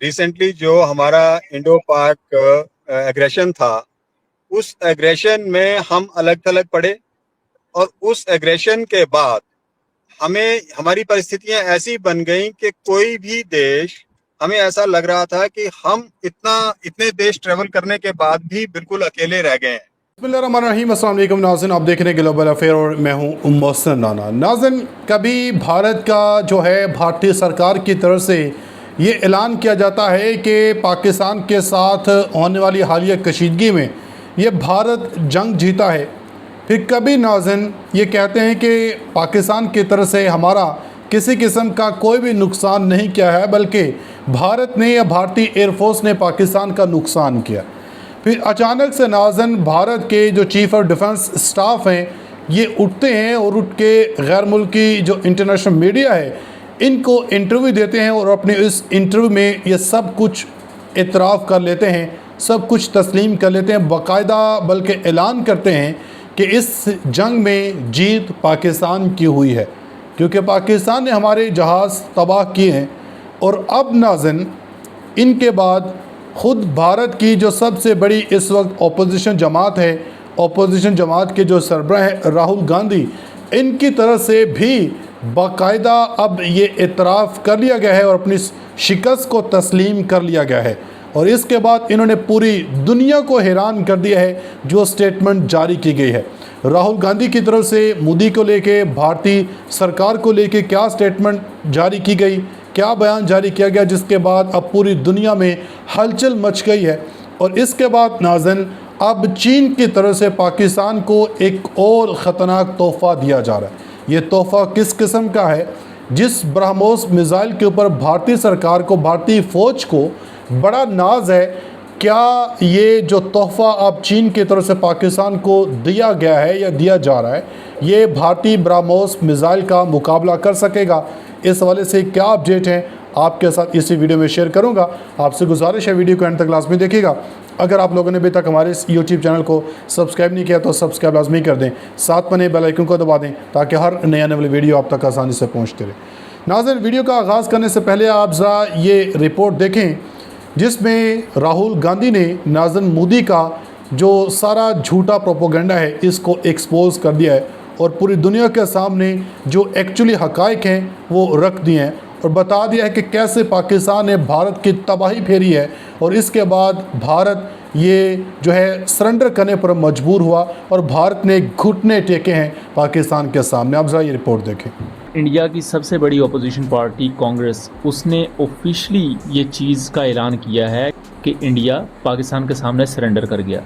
Recently जो हमारा Indo पाक एग्रेशन था, उस एग्रेशन में हम अलग थलग पड़े और उस एग्रेशन के बाद हमें हमारी परिस्थितियां ऐसी बन गई कि कोई भी देश, हमें ऐसा लग रहा था कि हम इतने देश ट्रेवल करने के बाद भी बिल्कुल अकेले रह गए हैं। बिस्मिल्लाहिर्रहमानिर्रहीम, अस्सलाम वालेकुम नाज़रीन, आप देख रहे हैं ग्लोबल अफेयर और मैं हूं मोहसिन राना। नाज़रीन, कभी भारत का जो है भारतीय सरकार की तरफ से ये ऐलान किया जाता है कि पाकिस्तान के साथ होने वाली हालिया कशीदगी में ये भारत जंग जीता है। फिर कभी नाज़रीन ये कहते हैं कि पाकिस्तान की तरफ से हमारा किसी किस्म का कोई भी नुकसान नहीं किया है, बल्कि भारत ने या भारतीय एयरफोर्स ने पाकिस्तान का नुकसान किया। फिर अचानक से नाज़रीन भारत के जो चीफ ऑफ डिफेंस स्टाफ हैं ये उठते हैं और उठ के गैर मुल्की जो इंटरनेशनल मीडिया है इनको इंटरव्यू देते हैं और अपने इस इंटरव्यू में ये सब कुछ इतराफ़ कर लेते हैं, सब कुछ तस्लीम कर लेते हैं, बाकायदा बल्कि ऐलान करते हैं कि इस जंग में जीत पाकिस्तान की हुई है, क्योंकि पाकिस्तान ने हमारे जहाज़ तबाह किए हैं। और अब नाज़रीन इनके बाद ख़ुद भारत की जो सबसे बड़ी इस वक्त अपोजिशन जमात है, अपोजिशन जमात के जो सरबराह हैं राहुल गांधी, इनकी तरफ से भी बाकायदा अब ये इतराफ़ कर लिया गया है और अपनी शिकस्त को तस्लीम कर लिया गया है। और इसके बाद इन्होंने पूरी दुनिया को हैरान कर दिया है जो स्टेटमेंट जारी की गई है। राहुल गांधी की तरफ से मोदी को लेके, भारतीय सरकार को लेके क्या स्टेटमेंट जारी की गई, क्या बयान जारी किया गया, जिसके बाद अब पूरी दुनिया में हलचल मच गई है। और इसके बाद नाज़रीन अब चीन की तरफ से पाकिस्तान को एक और ख़तरनाक तोहफ़ा दिया जा रहा है। ये तोहफ़ा किस किस्म का है? जिस ब्रह्मोस मिज़ाइल के ऊपर भारतीय सरकार को, भारतीय फ़ौज को बड़ा नाज है, क्या ये जो तोहफ़ा अब चीन की तरफ से पाकिस्तान को दिया गया है या दिया जा रहा है, ये भारतीय ब्रह्मोस मिज़ाइल का मुकाबला कर सकेगा? इस हवाले से क्या अपडेट है आपके साथ इसी वीडियो में शेयर करूंगा। आपसे गुजारिश है वीडियो को एंड तक लाजमी देखिएगा। अगर आप लोगों ने अभी तक हमारे इस यूट्यूब चैनल को सब्सक्राइब नहीं किया तो सब्सक्राइब लाजमी कर दें, साथ बने बेल आइकन को दबा दें ताकि हर नए आने वाली वीडियो आप तक आसानी से पहुँचते रहे। नाज़रीन, वीडियो का आगाज़ करने से पहले आप ज़रा ये रिपोर्ट देखें जिसमें राहुल गांधी ने नाज़रीन मोदी का जो सारा झूठा प्रोपोगंडा है इसको एक्सपोज कर दिया है और पूरी दुनिया के सामने जो एक्चुअली हक़ाइक़ हैं वो रख दिए हैं और बता दिया है कि कैसे पाकिस्तान ने भारत की तबाही फेरी है और इसके बाद भारत ये जो है सरेंडर करने पर मजबूर हुआ और भारत ने घुटने टेके हैं पाकिस्तान के सामने। आप ज़रा ये रिपोर्ट देखें। इंडिया की सबसे बड़ी अपोजिशन पार्टी कांग्रेस, उसने ऑफिशियली ये चीज़ का ऐलान किया है कि इंडिया पाकिस्तान के सामने सरेंडर कर गया।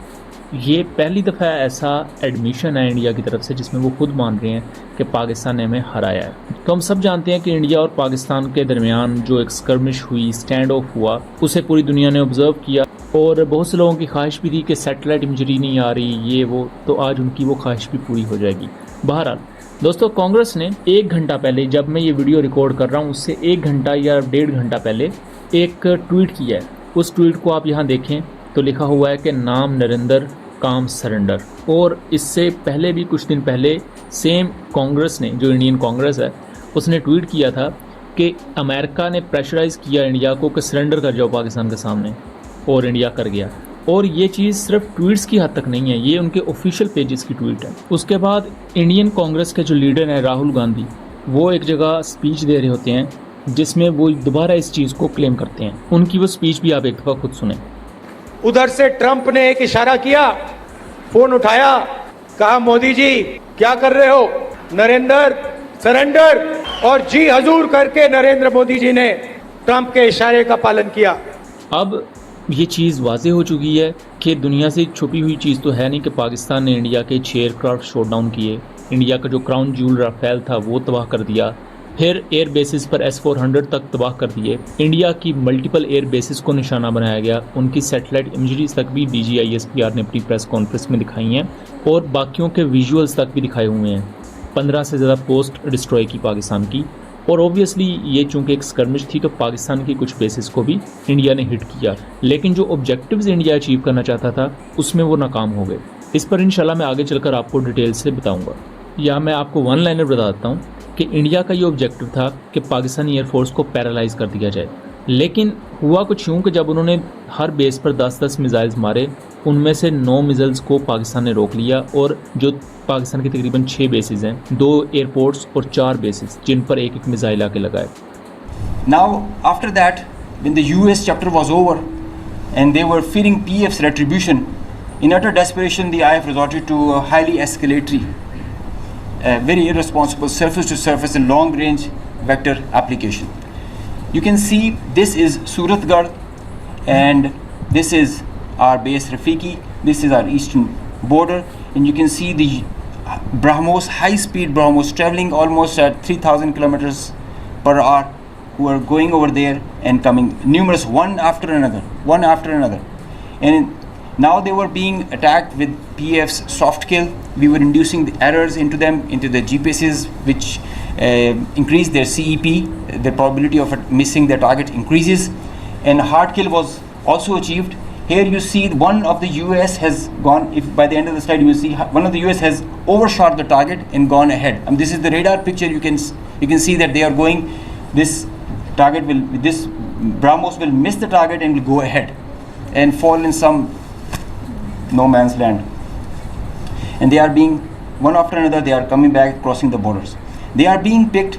ये पहली दफ़ा ऐसा एडमिशन है इंडिया की तरफ से जिसमें वो खुद मान रहे हैं कि पाकिस्तान ने हमें हराया है। तो हम सब जानते हैं कि इंडिया और पाकिस्तान के दरमियान जो एक स्कर्मिश हुई, स्टैंड ऑफ हुआ, उसे पूरी दुनिया ने ऑब्ज़र्व किया और बहुत से लोगों की ख्वाहिश भी थी कि सैटेलाइट इमेजरी नहीं आ रही, ये वो, तो आज उनकी वो ख्वाहिश भी पूरी हो जाएगी। बहरहाल दोस्तों, कांग्रेस ने 1 घंटा पहले, जब मैं ये वीडियो रिकॉर्ड कर रहा हूँ उससे 1 घंटा या 1.5 घंटा पहले एक ट्वीट किया है। उस ट्वीट को आप यहाँ देखें तो लिखा हुआ है कि नाम नरेंद्र, काम सरेंडर। और इससे पहले भी कुछ दिन पहले सेम कांग्रेस ने, जो इंडियन कांग्रेस है, उसने ट्वीट किया था कि अमेरिका ने प्रेशराइज़ किया इंडिया को कि सरेंडर कर जाओ पाकिस्तान के सामने, और इंडिया कर गया। और ये चीज़ सिर्फ ट्वीट्स की हद तक नहीं है, ये उनके ऑफिशियल पेजेस की ट्वीट है। उसके बाद इंडियन कांग्रेस के जो लीडर हैं राहुल गांधी, वो एक जगह स्पीच दे रहे होते हैं जिसमें वो दोबारा इस चीज़ को क्लेम करते हैं। उनकी वो स्पीच भी आप एक दफ़ा खुद सुने। उधर से ट्रंप ने एक इशारा किया, फोन उठाया, कहा मोदी जी क्या कर रहे हो, नरेंद्र सरेंडर, और जी हजूर करके नरेंद्र मोदी जी ने ट्रंप के इशारे का पालन किया। अब ये चीज़ वाजे हो चुकी है कि दुनिया से छुपी हुई चीज़ तो है नहीं कि पाकिस्तान ने इंडिया के 6 एयरक्राफ्ट शॉट डाउन किए, इंडिया का जो क्राउन ज्यूल राफेल था वो तबाह कर दिया, फिर एयर बेसिस पर S-400 तक तबाह कर दिए, इंडिया की मल्टीपल एयर बेसिस को निशाना बनाया गया, उनकी सैटेलाइट इमेजरीज तक भी DGISPR ने अपनी प्रेस कॉन्फ्रेंस में दिखाई हैं और बाकियों के विजुअल्स तक भी दिखाए हुए हैं। 15 से ज़्यादा पोस्ट डिस्ट्रॉय की पाकिस्तान की। और ओबियसली ये चूँकि एक स्कर्मिश थी तो पाकिस्तान की कुछ बेसिस को भी इंडिया ने हिट किया, लेकिन जो ऑब्जेक्टिव्स इंडिया अचीव करना चाहता था उसमें वो नाकाम हो गए। इस पर इंशाल्लाह मैं आगे चलकर आपको डिटेल से बताऊँगा। या मैं आपको वन लाइनर बता देता हूँ कि इंडिया का ये ऑब्जेक्टिव था कि पाकिस्तानी एयरफोर्स को पैरालाइज कर दिया जाए, लेकिन हुआ कुछ यूँ कि जब उन्होंने हर बेस पर 10-10 मिसाइल्स मारे, उनमें से 9 मिसाइल्स को पाकिस्तान ने रोक लिया और जो पाकिस्तान के तकरीबन 6 बेसेस हैं, 2 एयरपोर्ट्स और 4 बेसेस जिन पर एक-एक मिसाइल आके लगाए। Now, after that, when the US chapter was over and they were fearing PF's retribution, in utter desperation, the IF resorted to a highly escalatory, very irresponsible surface-to-surface and long-range vector application. You can see this is Suratgarh and this is our base Rafiki. This is our eastern border, and you can see the BrahMos, high-speed BrahMos traveling almost at 3,000 kilometers per hour, who are going over there and coming, numerous, one after another. And now they were being attacked with PF's soft kill. We were inducing the errors into them, into the GPSs, which increase their CEP. The probability of missing their target increases, and hard kill was also achieved. Here you see one of the US has gone, if by the end of the slide you will see one of the US has overshot the target and gone ahead. This is the radar picture. You can see that they are going, this target will, this BrahMos will miss the target and will go ahead and fall in some no man's land. And they are being, one after another, they are coming back, crossing the borders. They are being picked,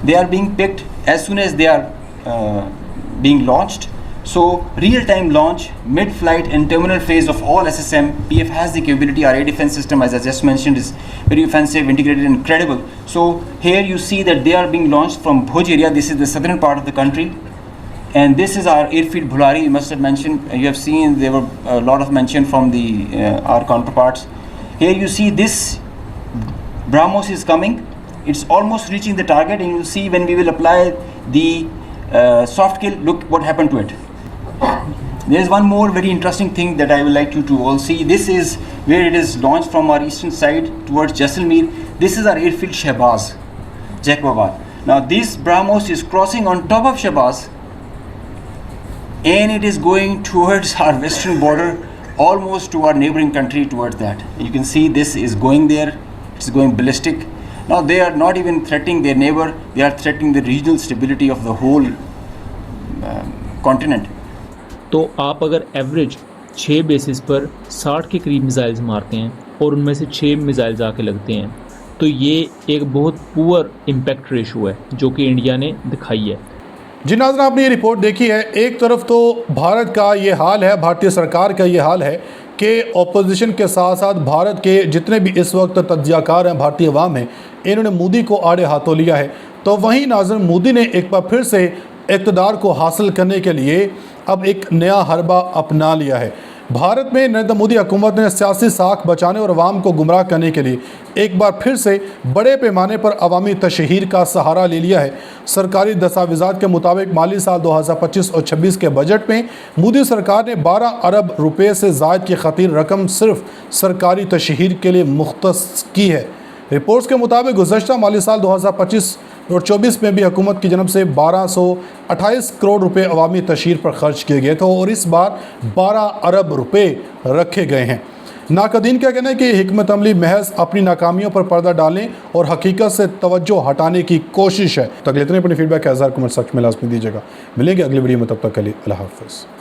they are being picked as soon as they are being launched. So real-time launch, mid-flight and terminal phase of all SSM, PF has the capability. Our air defense system, as I just mentioned, is very offensive, integrated and credible. So here you see that they are being launched from Bhuj area. This is the southern part of the country. And this is our airfield Bhulari. You must have mentioned, you have seen there were a lot of mention from the our counterparts. Here you see this BrahMos is coming. It's almost reaching the target, and you'll see when we will apply the soft kill, look what happened to it. There's one more very interesting thing that I would like you to all see. This is where it is launched from our eastern side towards Jaisalmer. This is our airfield Shahbaz, Jaisalmer. Now this BrahMos is crossing on top of Shahbaz, and it is going towards our western border, almost to our neighboring country, towards that. You can see this is going there, it's going ballistic. Now they are not even threatening their neighbor, they are threatening the regional stability of the whole continent. तो आप अगर average 6 basis पर 60 के करीब missiles मारते हैं और उनमें से 6 मिसाइल्स आके लगते हैं, तो ये एक बहुत पुअर इम्पैक्ट रेशो है जो कि इंडिया ने दिखाई है। जी नाज़रीन, आपने ये रिपोर्ट देखी है। एक तरफ तो भारत का ये हाल है, भारतीय सरकार का ये हाल है कि ऑपोजिशन के साथ साथ भारत के जितने भी इस वक्त तज्जियाकार हैं, भारतीय अवाम हैं, इन्होंने मोदी को आड़े हाथों लिया है। तो वहीं नाज़रीन, मोदी ने एक बार फिर से इक़्तिदार को हासिल करने के लिए अब एक नया हरबा अपना लिया है। भारत में नरेंद्र मोदी हुकूमत ने सियासी साख बचाने और अवाम को गुमराह करने के लिए एक बार फिर से बड़े पैमाने पर अवामी तशहीर का सहारा ले लिया है। सरकारी दस्तावेज़ात के मुताबिक माली साल 2025 और 26 के बजट में मोदी सरकार ने 12 अरब रुपए से ज़ायद की खतीर रकम सिर्फ सरकारी तशहीर के लिए मुख्तस की है। रिपोर्ट्स के मुताबिक गुज़श्ता माली साल 2025 और 24 में भी हुकूमत की जनब से 1228 करोड़ रुपए अवामी तशहीर पर खर्च किए गए थे और इस बार 12 अरब रुपए रखे गए हैं। नाक़दीन का कहना है कि हिकमत अमली महज अपनी नाकामियों पर पर्दा डालें और हकीकत से तवज्जो हटाने की कोशिश है। तो अगले इतने अपने फीडबैक 1000 कमेंट सेक्शन में लाज़मी दीजिएगा। मिलेंगे अगली वीडियो में, तब तक के लिए अल्लाह हाफ़िज़।